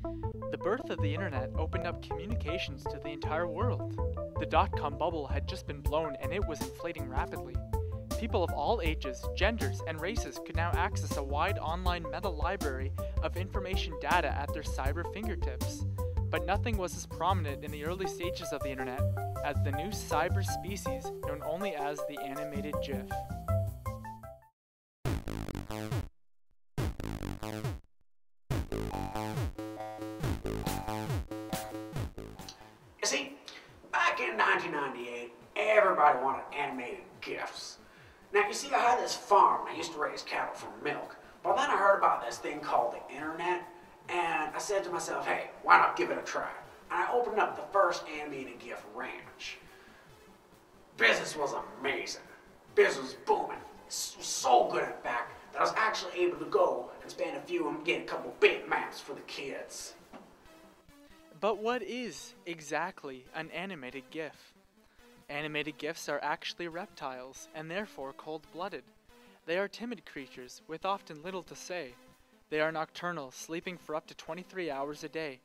The birth of the internet opened up communications to the entire world. The dot-com bubble had just been blown and it was inflating rapidly. People of all ages, genders, and races could now access a wide online meta-library of information data at their cyber fingertips. But nothing was as prominent in the early stages of the internet as the new cyber species known only as the animated GIF. You see, back in 1998, everybody wanted animated GIFs. Now, you see, I had this farm and I used to raise cattle for milk. But then I heard about this thing called the internet, and I said to myself, hey, why not give it a try? And I opened up the first animated GIF ranch. Business was amazing. Business was booming. So good, in fact, that I was actually able to go and spend a few and get a couple bitmaps for the kids. But what is exactly an animated GIF? Animated GIFs are actually reptiles, and therefore cold-blooded. They are timid creatures, with often little to say. They are nocturnal, sleeping for up to 23 hours a day.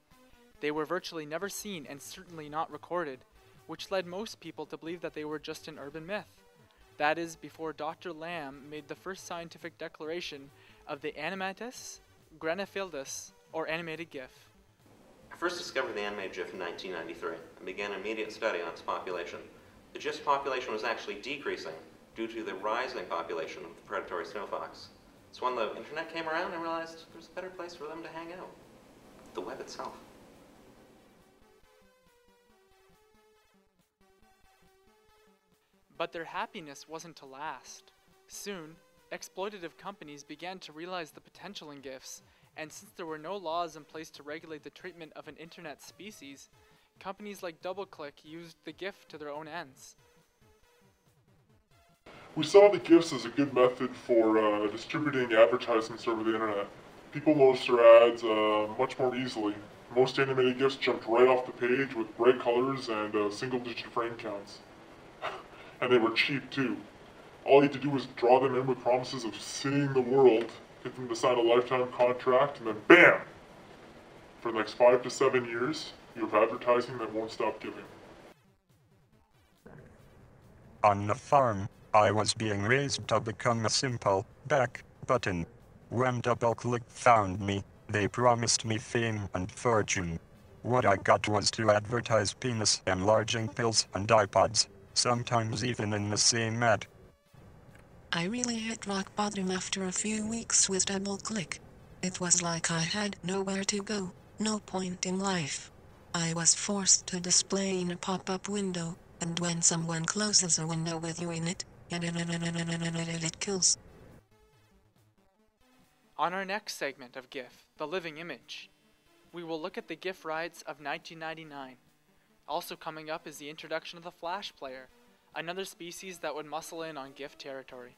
They were virtually never seen and certainly not recorded, which led most people to believe that they were just an urban myth. That is, before Dr. Lamb made the first scientific declaration of the animatus granicaudatus, or animated GIF. I first discovered the animated GIF in 1993 and began an immediate study on its population. The GIF's population was actually decreasing due to the rising population of the predatory snow fox. So when the internet came around, I realized there was a better place for them to hang out. The web itself. But their happiness wasn't to last. Soon, exploitative companies began to realize the potential in GIFs, and since there were no laws in place to regulate the treatment of an internet species, companies like DoubleClick used the GIF to their own ends. We saw the GIFs as a good method for distributing advertisements over the internet. People noticed their ads much more easily. Most animated GIFs jumped right off the page with bright colors and single-digit frame counts. And they were cheap too. All you had to do was draw them in with promises of seeing the world, get them to sign a lifetime contract, and then BAM! For the next 5 to 7 years, you have advertising that won't stop giving. On the farm, I was being raised to become a simple back button. When DoubleClick found me, they promised me fame and fortune. What I got was to advertise penis enlarging pills and iPods, sometimes even in the same ad. I really hit rock bottom after a few weeks with DoubleClick. It was like I had nowhere to go, no point in life. I was forced to display in a pop-up window, and when someone closes a window with you in it, it kills. On our next segment of GIF, The Living Image, we will look at the GIF riots of 1999. Also coming up is the introduction of the Flash player, another species that would muscle in on GIF territory.